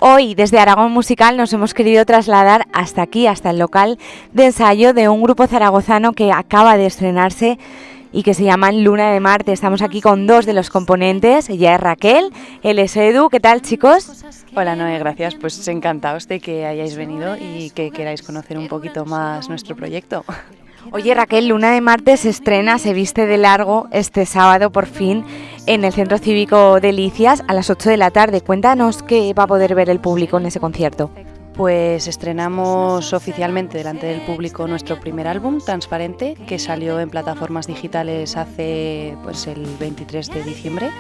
Hoy, desde Aragón Musical, nos hemos querido trasladar hasta aquí, hasta el local de ensayo de un grupo zaragozano que acaba de estrenarse y que se llaman Luna de Marte. Estamos aquí con dos de los componentes, ella es Raquel, él es Edu. ¿Qué tal, chicos? Hola Noé, gracias, pues encantados de que hayáis venido y que queráis conocer un poquito más nuestro proyecto. Oye, Raquel, Luna de Marte se estrena, se viste de largo este sábado por fin en el Centro Cívico Delicias a las 8 de la tarde. Cuéntanos qué va a poder ver el público en ese concierto. Pues estrenamos oficialmente delante del público nuestro primer álbum, Transparente, que salió en plataformas digitales hace el 23 de diciembre.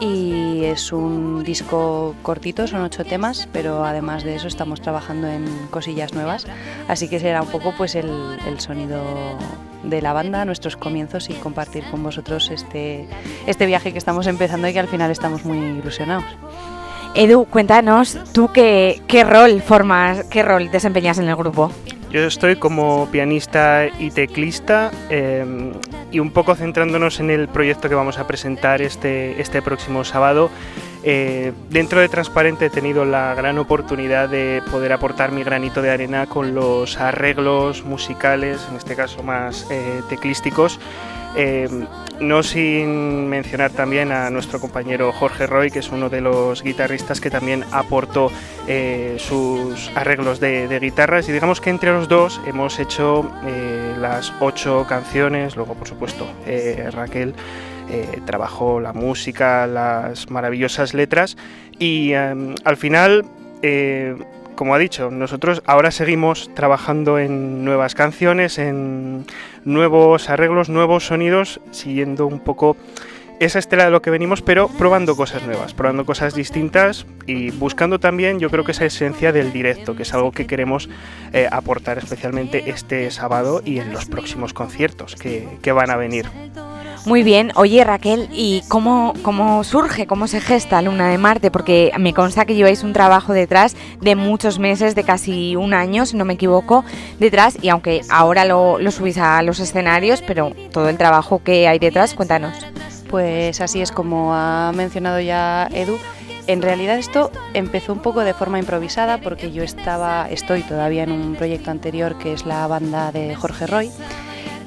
Y es un disco cortito, son 8 temas, pero además de eso estamos trabajando en cosillas nuevas, así que será un poco el sonido de la banda, nuestros comienzos y compartir con vosotros este viaje que estamos empezando y que al final estamos muy ilusionados. Edu, cuéntanos, ¿tú qué rol desempeñas en el grupo? Yo estoy como pianista y teclista y un poco centrándonos en el proyecto que vamos a presentar este próximo sábado. Dentro de Transparente he tenido la gran oportunidad de poder aportar mi granito de arena con los arreglos musicales, en este caso más teclísticos. No sin mencionar también a nuestro compañero Jorge Roy, que es uno de los guitarristas que también aportó sus arreglos de guitarras, y digamos que entre los dos hemos hecho las 8 canciones. Luego, por supuesto, Raquel trabajó la música, las maravillosas letras y al final, como ha dicho, nosotros ahora seguimos trabajando en nuevas canciones, en nuevos arreglos, nuevos sonidos, siguiendo un poco esa estela de lo que venimos, pero probando cosas nuevas, probando cosas distintas y buscando también, yo creo que esa esencia del directo, que es algo que queremos aportar especialmente este sábado y en los próximos conciertos que van a venir. Muy bien. Oye, Raquel, ¿y cómo surge, cómo se gesta Luna de Marte? Porque me consta que lleváis un trabajo detrás de muchos meses, de casi un año, si no me equivoco, detrás, y aunque ahora lo subís a los escenarios, pero todo el trabajo que hay detrás, cuéntanos. Pues así es, como ha mencionado ya Edu. En realidad esto empezó un poco de forma improvisada porque yo estoy todavía en un proyecto anterior que es la banda de Jorge Roy,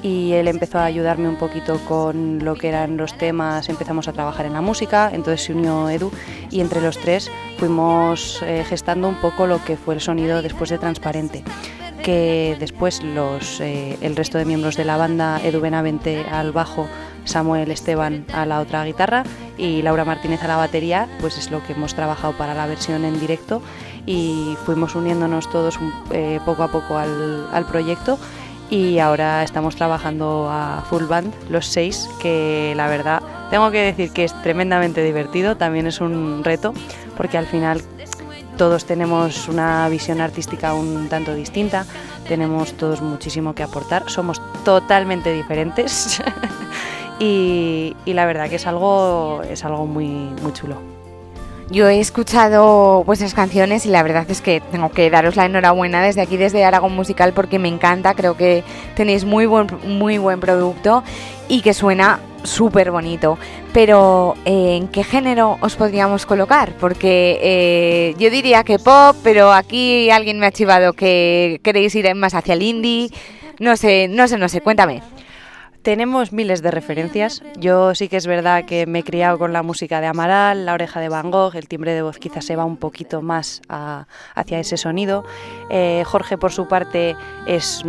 y él empezó a ayudarme un poquito con lo que eran los temas, empezamos a trabajar en la música, entonces se unió Edu y entre los tres fuimos gestando un poco lo que fue el sonido después de Transparente, que después el resto de miembros de la banda, Edu Benavente al bajo, Samuel Esteban a la otra guitarra y Laura Martínez a la batería, pues es lo que hemos trabajado para la versión en directo, y fuimos uniéndonos todos poco a poco al proyecto. Y ahora estamos trabajando a full band, los 6, que la verdad tengo que decir que es tremendamente divertido, también es un reto, porque al final todos tenemos una visión artística un tanto distinta, tenemos todos muchísimo que aportar, somos totalmente diferentes y la verdad que es algo muy, muy chulo. Yo he escuchado vuestras canciones y la verdad es que tengo que daros la enhorabuena desde aquí, desde Aragón Musical, porque me encanta, creo que tenéis muy buen producto y que suena súper bonito. Pero ¿en qué género os podríamos colocar? Porque yo diría que pop, pero aquí alguien me ha chivado que queréis ir más hacia el indie. No sé, cuéntame. Tenemos miles de referencias. Yo sí que es verdad que me he criado con la música de Amaral, La Oreja de Van Gogh, el timbre de voz quizás se va un poquito más hacia ese sonido. Jorge, por su parte, es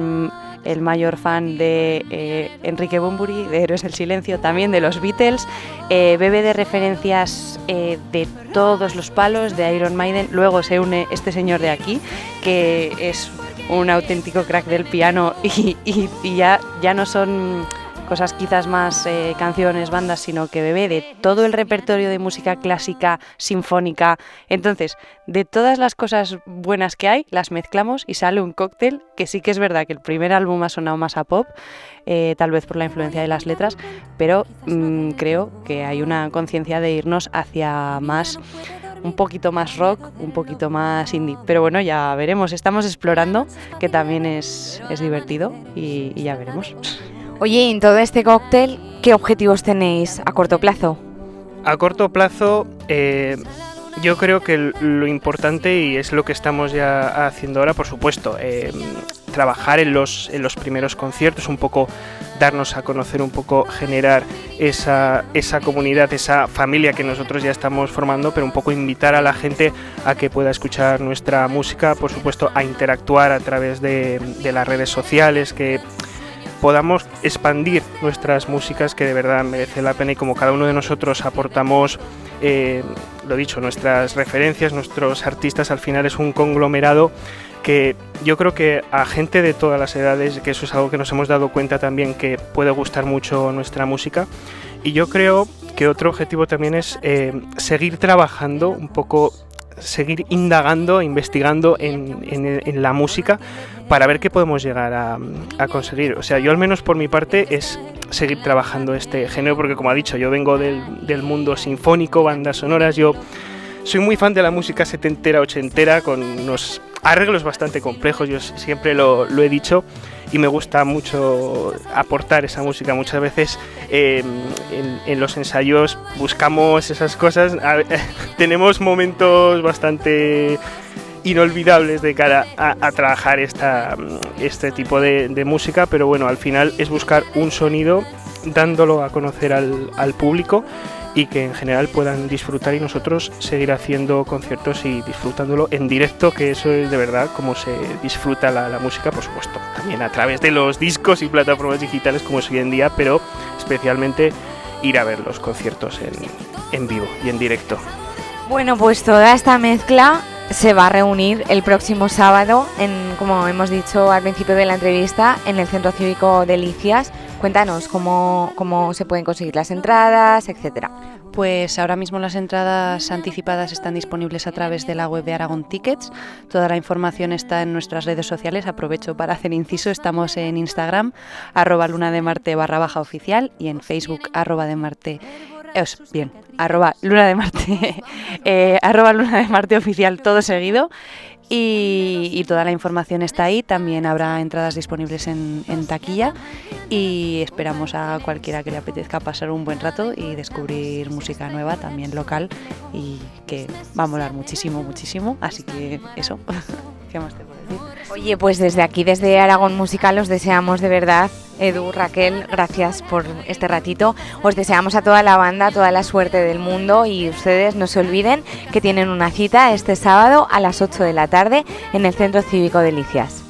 el mayor fan de Enrique Bunbury, de Héroes del Silencio, también de los Beatles. Bebe de referencias de todos los palos, de Iron Maiden. Luego se une este señor de aquí, que es un auténtico crack del piano y ya no son cosas quizás más canciones, bandas, sino que bebe de todo el repertorio de música clásica, sinfónica. Entonces, de todas las cosas buenas que hay, las mezclamos y sale un cóctel que sí que es verdad que el primer álbum ha sonado más a pop, tal vez por la influencia de las letras, pero creo que hay una conciencia de irnos hacia un poquito más rock, un poquito más indie. Pero bueno, ya veremos, estamos explorando, que también es divertido y ya veremos. Oye, en todo este cóctel, ¿qué objetivos tenéis a corto plazo? A corto plazo, yo creo que lo importante, y es lo que estamos ya haciendo ahora, por supuesto, trabajar en los primeros conciertos, un poco darnos a conocer, un poco generar esa comunidad, esa familia que nosotros ya estamos formando, pero un poco invitar a la gente a que pueda escuchar nuestra música, por supuesto a interactuar a través de las redes sociales, que podamos expandir nuestras músicas, que de verdad merece la pena, y como cada uno de nosotros aportamos, lo dicho, nuestras referencias, nuestros artistas, al final es un conglomerado que yo creo que a gente de todas las edades, que eso es algo que nos hemos dado cuenta también, que puede gustar mucho nuestra música. Y yo creo que otro objetivo también es seguir trabajando un poco, seguir indagando, investigando en la música para ver qué podemos llegar a conseguir. O sea, yo al menos por mi parte es seguir trabajando este género, porque como ha dicho, yo vengo del mundo sinfónico, bandas sonoras, yo soy muy fan de la música setentera, ochentera, con unos arreglos bastante complejos, yo siempre lo he dicho, y me gusta mucho aportar esa música. Muchas veces en los ensayos buscamos esas cosas, tenemos momentos bastante inolvidables de cara a trabajar este tipo de música, pero bueno, al final es buscar un sonido, dándolo a conocer al público, y que en general puedan disfrutar, y nosotros seguir haciendo conciertos y disfrutándolo en directo, que eso es de verdad como se disfruta la música, por supuesto, también a través de los discos y plataformas digitales como es hoy en día, pero especialmente ir a ver los conciertos en vivo y en directo. Bueno, pues toda esta mezcla se va a reunir el próximo sábado, como hemos dicho al principio de la entrevista, en el Centro Cívico Delicias. Cuéntanos cómo se pueden conseguir las entradas, etcétera. Pues ahora mismo las entradas anticipadas están disponibles a través de la web de Aragon Tickets. Toda la información está en nuestras redes sociales. Aprovecho para hacer inciso, estamos en Instagram, @lunademarte_oficial, y en Facebook, @lunademarte. @lunademarte, @lunademarte oficial, todo seguido. Y toda la información está ahí. También habrá entradas disponibles en taquilla, y esperamos a cualquiera que le apetezca pasar un buen rato y descubrir música nueva, también local, y que va a molar muchísimo, muchísimo. Así que eso, ¿qué más te puedo decir? Oye, pues desde aquí, desde Aragón Musical, os deseamos de verdad, Edu, Raquel, gracias por este ratito. Os deseamos a toda la banda toda la suerte del mundo, y ustedes no se olviden que tienen una cita este sábado a las 8 de la tarde en el Centro Cívico Delicias.